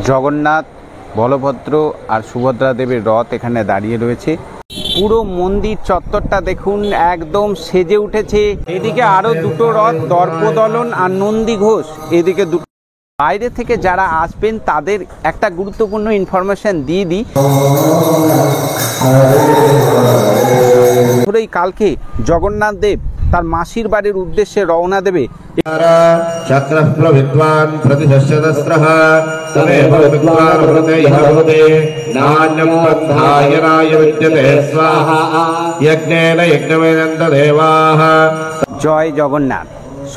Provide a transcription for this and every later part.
জগন্নাথ, বলভদ্র আর সুভদ্রা দেবীর রথ এখানে দাঁড়িয়ে রয়েছে। পুরো মন্দির চত্বরটা দেখুন একদম সেজে উঠেছে। এদিকে আরো দুটো রথ, দর্পদলন আর নন্দী ঘোষ, এদিকে দুটো। বাইরে থেকে যারা আসবেন তাদের একটা গুরুত্বপূর্ণ ইনফরমেশন দিয়ে দিই। কালকে জগন্নাথ দেব তার মাসির বাড়ির উদ্দেশ্যে রওনা দেবে। জয় জগন্নাথ।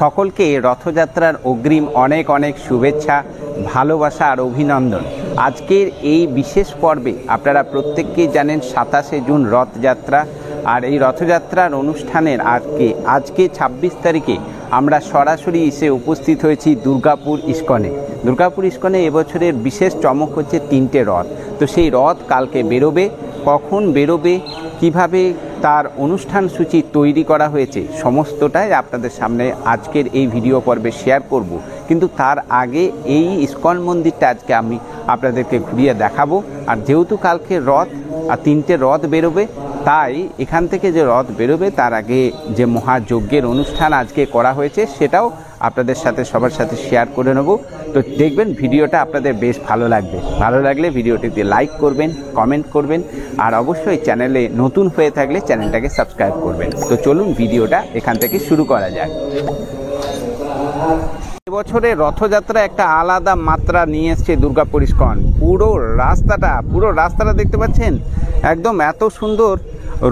সকলকে রথযাত্রার অগ্রিম অনেক অনেক শুভেচ্ছা, ভালোবাসা আর অভিনন্দন। আজকের এই বিশেষ পর্বে আপনারা প্রত্যেককেই জানেন 27শে জুন রথযাত্রা। আর এই রথযাত্রার অনুষ্ঠানের আজকে 26 তারিখে আমরা সরাসরি এসে উপস্থিত হয়েছি দুর্গাপুর ইস্কনে। দুর্গাপুর ইস্কনে এবছরের বিশেষ চমক হচ্ছে 3টে রথ। তো সেই রথ কালকে বেরোবে, কখন বেরোবে, কিভাবে তার অনুষ্ঠান সূচি তৈরি করা হয়েছে, সমস্তটাই আপনাদের সামনে আজকের এই ভিডিও পর্বে শেয়ার করব। কিন্তু তার আগে এই ইস্কন মন্দিরটা আজকে আমি আপনাদেরকে ঘুরিয়ে দেখাবো। আর যেহেতু কালকে রথ আর 3টে রথ বেরোবে, তাই এখান থেকে যে রথ বেরোবে তার আগে যে মহাযজ্ঞের অনুষ্ঠান আজকে করা হয়েছে সেটাও আপনাদের সাথে সবার সাথে শেয়ার করে নেব। তো দেখবেন ভিডিওটা আপনাদের বেশ ভালো লাগবে। ভালো লাগলে ভিডিওটিতে লাইক করবেন, কমেন্ট করবেন আর অবশ্যই চ্যানেলে নতুন হয়ে থাকলে চ্যানেলটাকে সাবস্ক্রাইব করবেন। তো চলুন ভিডিওটা এখান থেকে শুরু করা যাক। এবছরের রথযাত্রা একটা আলাদা মাত্রা নিয়ে এসছে দুর্গাপুর ইস্কন। পুরো রাস্তাটা দেখতে পাচ্ছেন, একদম এত সুন্দর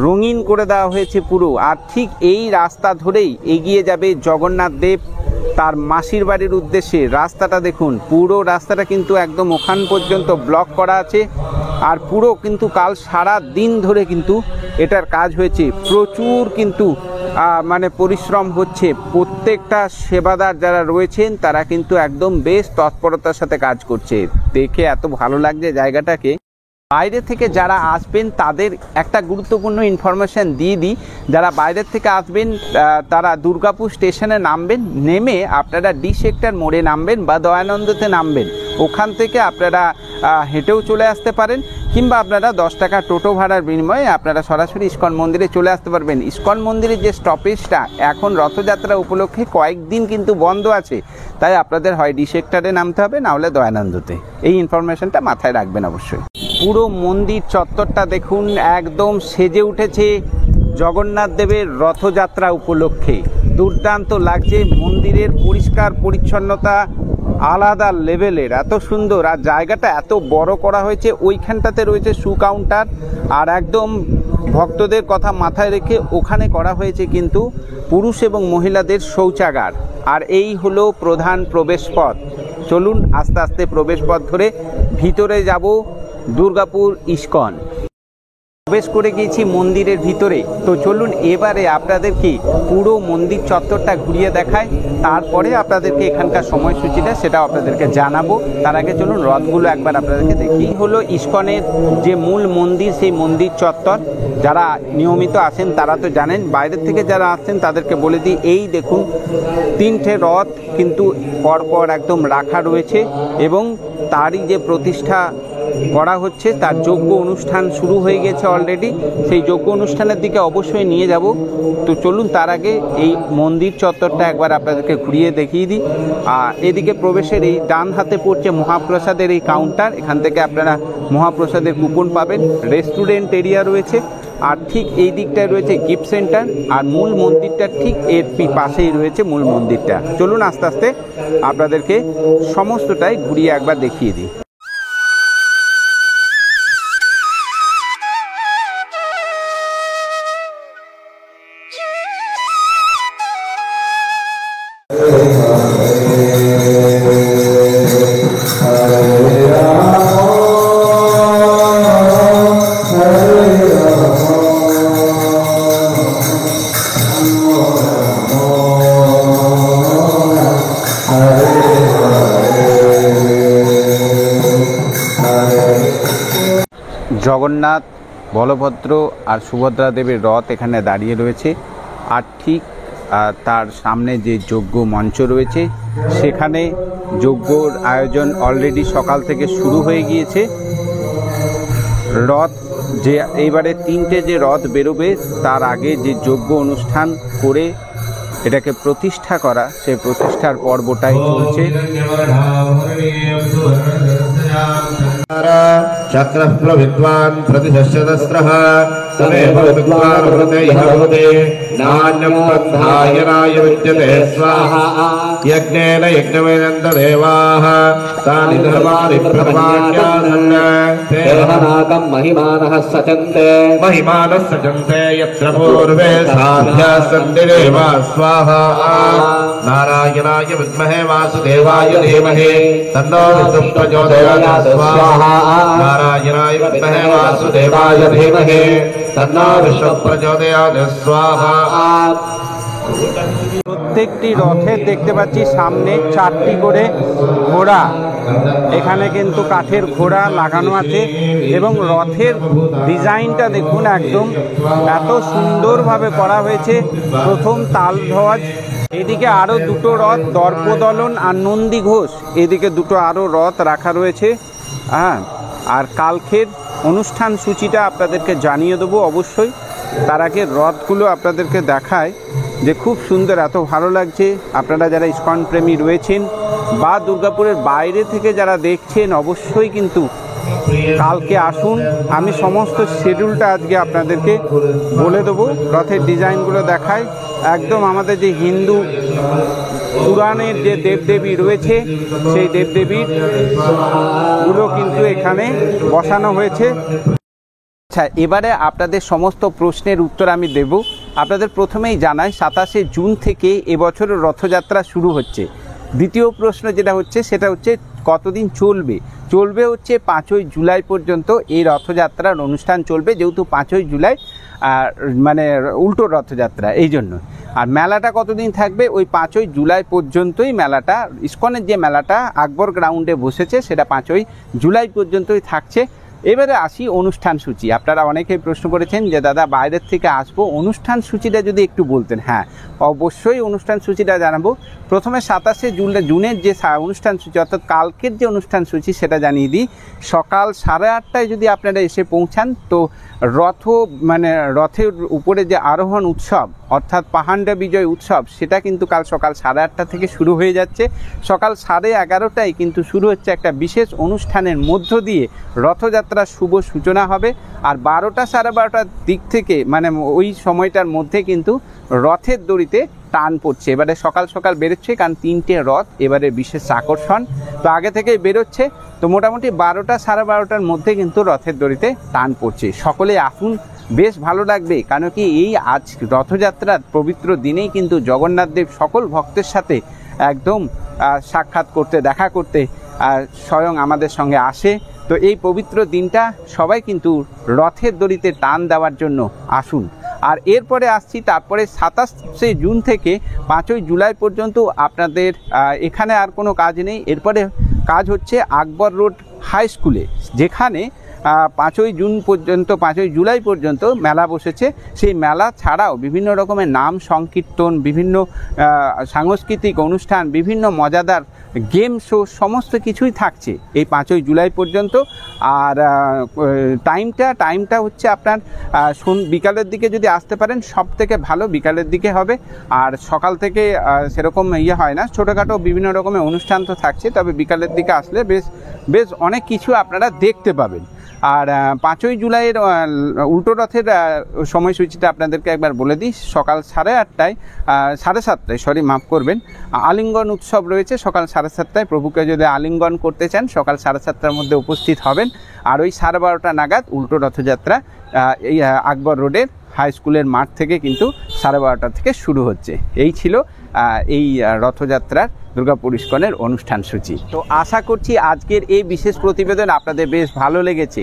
রঙিন করে দেওয়া হয়েছে পুরো। আর ঠিক এই রাস্তা ধরেই এগিয়ে যাবে জগন্নাথ দেব তার মাসির বাড়ির উদ্দেশ্যে। রাস্তাটা দেখুন, পুরো রাস্তাটা কিন্তু একদম ওখান পর্যন্ত ব্লক করা আছে। আর পুরো কিন্তু কাল সারা দিন ধরে কিন্তু এটার কাজ হয়েছে। প্রচুর কিন্তু পরিশ্রম হচ্ছে। প্রত্যেকটা সেবাদার যারা রয়েছেন তারা কিন্তু একদম বেশ তৎপরতার সাথে কাজ করছে। দেখে এত ভালো লাগছে জায়গাটাকে। বাইরে থেকে যারা আসবেন তাদের একটা গুরুত্বপূর্ণ ইনফরমেশন দিয়ে দিই। যারা বাইরের থেকে আসবেন তারা দুর্গাপুর স্টেশনে নামবেন, নেমে আপনারা ডি সেক্টর মোড়ে নামবেন বা দয়ানন্দতে নামবেন। ওখান থেকে আপনারা হেঁটেও চলে আসতে পারেন, কিংবা আপনারা 10 টাকা টোটো ভাড়ার বিনিময়ে আপনারা সরাসরি ইস্কন মন্দিরে চলে আসতে পারবেন। ইস্কন মন্দিরের যে স্টপেজটা এখন রথযাত্রা উপলক্ষে কয়েকদিন কিন্তু বন্ধ আছে, তাই আপনাদের হয় ডি সেক্টরে নামতে হবে, না হলে দয়ানন্দতে। এই ইনফরমেশনটা মাথায় রাখবেন অবশ্যই। পুরো মন্দির চত্বরটা দেখুন একদম সেজে উঠেছে জগন্নাথ দেবের রথযাত্রা উপলক্ষে। দুর্দান্ত লাগছে। মন্দিরের পরিষ্কার পরিচ্ছন্নতা আলাদা লেভেলের, এত সুন্দর। আর জায়গাটা এত বড় করা হয়েছে। ওইখানটাতে রয়েছে শু কাউন্টার, আর একদম ভক্তদের কথা মাথায় রেখে ওখানে করা হয়েছে কিন্তু পুরুষ এবং মহিলাদের শৌচাগার। আর এই হলো প্রধান প্রবেশপথ। চলুন আস্তে আস্তে প্রবেশপথ ধরে ভিতরে যাব দুর্গাপুর ইস্কন। প্রবেশ করে গিয়েছি মন্দিরের ভিতরে। তো চলুন এবারে আপনাদেরকে পুরো মন্দির চত্বরটা ঘুরিয়ে দেখায়, তারপরে আপনাদেরকে এখানকার সময়সূচিটা সেটাও আপনাদেরকে জানাবো। তার আগে চলুন রথগুলো একবার আপনাদেরকে দেখি। হলো ইস্কনের যে মূল মন্দির, সেই মন্দির চত্বর। যারা নিয়মিত আসেন তারা তো জানেন, বাইরের থেকে যারা আসছেন তাদেরকে বলে দিই, এই দেখুন 3টে রথ কিন্তু পরপর একদম রাখা রয়েছে এবং তারই যে প্রতিষ্ঠা করা হচ্ছে, তার যজ্ঞ অনুষ্ঠান শুরু হয়ে গেছে অলরেডি। সেই যজ্ঞ অনুষ্ঠানের দিকে অবশ্যই নিয়ে যাব। তো চলুন তার আগে এই মন্দির চত্বরটা একবার আপনাদেরকে ঘুরিয়ে দেখিয়ে দিই। আর এদিকে প্রবেশের এই ডান হাতে পড়ছে মহাপ্রসাদের এই কাউন্টার। এখান থেকে আপনারা মহাপ্রসাদের কুপন পাবেন। রেস্টুরেন্ট এরিয়া রয়েছে, আর ঠিক এই দিকটায় রয়েছে গিফট সেন্টার। আর মূল মন্দিরটা ঠিক এর পাশেই রয়েছে মূল মন্দিরটা। চলুন আস্তে আস্তে আপনাদেরকে সমস্তটাই ঘুরিয়ে একবার দেখিয়ে দিই। জগন্নাথ, বলভদ্র আর সুভদ্রা দেবীর রথ এখানে দাঁড়িয়ে রয়েছে। আর ঠিক তার সামনে যে যজ্ঞ মঞ্চ রয়েছে সেখানে যজ্ঞর আয়োজন অলরেডি সকাল থেকে শুরু হয়ে গিয়েছে। রথ যে এইবারে 3টে যে রথ বেরোবে তার আগে যে যজ্ঞ অনুষ্ঠান করে এটাকে প্রতিষ্ঠা করা, সেই প্রতিষ্ঠার পর্বটাই চলছে। চক্র বিদ্বান প্রতিশস্যদস্রঃ তমেব বিদ্বান ভূতে ইহ ভূতে নান্যম পন্থায়নায় বিদ্যতে স্বাহা যজ্ঞেন যজ্ঞমেনন্দ দেবাঃ তানি ধর্মানি প্রমাণ্যাসন্ন তেহনাকম মহিমানঃ সচন্তে যত্র পূর্বে সাধ্যাসন্তি দেবা स्वाहा नारायणाय विद्महे वासुदेवाय धीमहि तन्नो विष्णुः प्रचोदयात् स्वाहा नारायणाय विद्महे वासुदेवाय धीमहि तन्नो विष्णुः प्रचोदयात् स्वाहा। প্রত্যেকটি রথে দেখতে পাচ্ছি সামনে 4টি করে ঘোড়া, এখানে কিন্তু কাঠের ঘোড়া লাগানো আছে এবং রথের ডিজাইনটা দেখুন একদম এত সুন্দরভাবে করা হয়েছে। প্রথম তালধ্বজ, এদিকে আরও 2টো রথ দর্পদলন আর নন্দী ঘোষ, এদিকে 2টো আরও রথ রাখা রয়েছে। হ্যাঁ, আর কালকের অনুষ্ঠান সূচিটা আপনাদেরকে জানিয়ে দেবো অবশ্যই। তার আগে রথগুলো আপনাদেরকে দেখায় যে খুব সুন্দর, এত ভালো লাগছে। আপনারা যারা ইস্কন প্রেমী রয়েছেন বা দুর্গাপুরের বাইরে থেকে যারা দেখছেন অবশ্যই কিন্তু কালকে আসুন। আমি সমস্ত শিডিউলটা আজকে আপনাদেরকে বলে দেবো। রথের ডিজাইনগুলো দেখায় একদম আমাদের যে হিন্দু পুরাণের যে দেবদেবী রয়েছে সেই দেবদেবীর গুলো কিন্তু এখানে বসানো হয়েছে। আচ্ছা, এবারে আপনাদের সমস্ত প্রশ্নের উত্তর আমি দেব। আপনাদের প্রথমেই জানাই 27শে জুন থেকে এবছরের রথযাত্রা শুরু হচ্ছে। দ্বিতীয় প্রশ্ন যেটা হচ্ছে সেটা হচ্ছে কতদিন চলবে হচ্ছে 5ই জুলাই পর্যন্ত এই রথযাত্রার অনুষ্ঠান চলবে, যেহেতু 5ই জুলাই মানে উল্টো রথযাত্রা এই জন্য। আর মেলাটা কতদিন থাকবে, ওই 5ই জুলাই পর্যন্তই মেলাটা, ইস্কনের যে মেলাটা আকবর গ্রাউন্ডে বসেছে সেটা 5ই জুলাই পর্যন্তই থাকছে। এবারে আসি অনুষ্ঠান সূচি। আপনারা অনেকেই প্রশ্ন করেছেন যে দাদা বাইরের থেকে আসবো, অনুষ্ঠান সূচিটা যদি একটু বলতেন। হ্যাঁ, অবশ্যই অনুষ্ঠান সূচিটা জানাবো। প্রথমে 27শে জুনের যে অনুষ্ঠান সূচি অর্থাৎ কালকের যে অনুষ্ঠান সূচি সেটা জানিয়ে দিই। সকাল 8:30টায় যদি আপনারা এসে পৌঁছান তো রথের উপরে যে আরোহণ উৎসব অর্থাৎ পাহান্ডা বিজয় উৎসব সেটা কিন্তু কাল সকাল 8:30টা থেকে শুরু হয়ে যাচ্ছে। সকাল 11:30টায় কিন্তু শুরু হচ্ছে একটা বিশেষ অনুষ্ঠানের মধ্য দিয়ে রথযাত্রার শুভ সূচনা হবে। আর 12টা 12:30টার দিক থেকে মানে ওই সময়টার মধ্যে কিন্তু রথের দড়িতে টান পড়ছে। এবারে সকাল সকাল বেরোচ্ছে, কারণ 3টে রথ এবারে বিশেষ আকর্ষণ, তো আগে থেকেই বেরোচ্ছে। তো মোটামুটি 12টা 12:30টার মধ্যে কিন্তু রথের দড়িতে টান পড়ছে। সকলে আসুন, বেশ ভালো লাগবে। কারণ কি এই আজ রথযাত্রার পবিত্র দিনেই কিন্তু জগন্নাথ দেব সকল ভক্তের সাথে একদম সাক্ষাৎ করতে, দেখা করতে স্বয়ং আমাদের সঙ্গে আসে। তো এই পবিত্র দিনটা সবাই কিন্তু রথের দড়িতে টান দেওয়ার জন্য আসুন। আর এরপরে আসছি, তারপরে 27শে জুন থেকে 5ই জুলাই পর্যন্ত আপনাদের এখানে আর কোনো কাজ নেই। এরপরে কাজ হচ্ছে আকবর রোড হাই স্কুলে, যেখানে 5ই জুলাই পর্যন্ত মেলা বসেছে। সেই মেলা ছাড়াও বিভিন্ন রকমের নাম সংকীর্তন, বিভিন্ন সাংস্কৃতিক অনুষ্ঠান, বিভিন্ন মজাদার গেম শো সমস্ত কিছুই থাকছে এই 5ই জুলাই পর্যন্ত। আর টাইমটা হচ্ছে আপনার বিকালের দিকে যদি আসতে পারেন সব থেকে ভালো বিকালের দিকে হবে। আর সকাল থেকে সেরকম হয় না, ছোটোখাটো বিভিন্ন রকমের অনুষ্ঠান তো থাকছে, তবে বিকালের দিকে আসলে বেশ অনেক কিছু আপনারা দেখতে পাবেন। আর 5ই জুলাইয়ের উল্টো রথের সময়সূচিটা আপনাদেরকে একবার বলে দিই। সকাল 8:30টায় 7:30টায় মাফ করবেন, আলিঙ্গন উৎসব রয়েছে সকাল 7:30টায়। প্রভুকে যদি আলিঙ্গন করতে চান সকাল 7:30টার মধ্যে উপস্থিত হবেন। আর ওই 12:30টা নাগাদ উল্টো রথযাত্রা এই আকবর রোডের হাই স্কুলের মাঠ থেকে কিন্তু 12:30টা থেকে শুরু হচ্ছে। এই ছিল এই রথযাত্রার দুর্গাপুর ইস্কনের অনুষ্ঠান সূচি। তো আশা করছি আজকের এই বিশেষ প্রতিবেদন আপনাদের বেশ ভালো লেগেছে।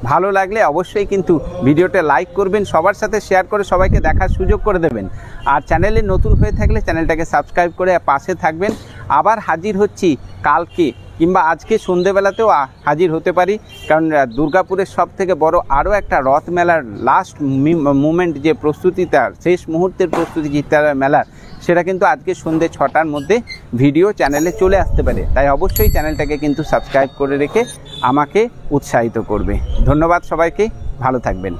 ভালো লাগলে অবশ্যই কিন্তু ভিডিওটা লাইক করবেন, সবার সাথে শেয়ার করে সবাইকে দেখার সুযোগ করে দেবেন। আর চ্যানেলে নতুন হয়ে থাকলে চ্যানেলটাকে সাবস্ক্রাইব করে পাশে থাকবেন। আবার হাজির হচ্ছি কালকে কিংবা আজকে সন্ধেবেলাতেও হাজির হতে পারি, কারণ দুর্গাপুরের সব থেকে বড় আরও একটা রথ মেলার লাস্ট মুমেন্ট যে প্রস্তুতিটা, শেষ মুহূর্তের প্রস্তুতি চিত্তালয় মেলার, সেটা কিন্তু আজকে সন্ধ্যে 6টার মধ্যে ভিডিও চ্যানেলে চলে আসতে পারে। তাই অবশ্যই চ্যানেলটাকে কিন্তু সাবস্ক্রাইব করে রেখে আমাকে উৎসাহিত করবে। ধন্যবাদ সবাইকে, ভালো থাকবেন।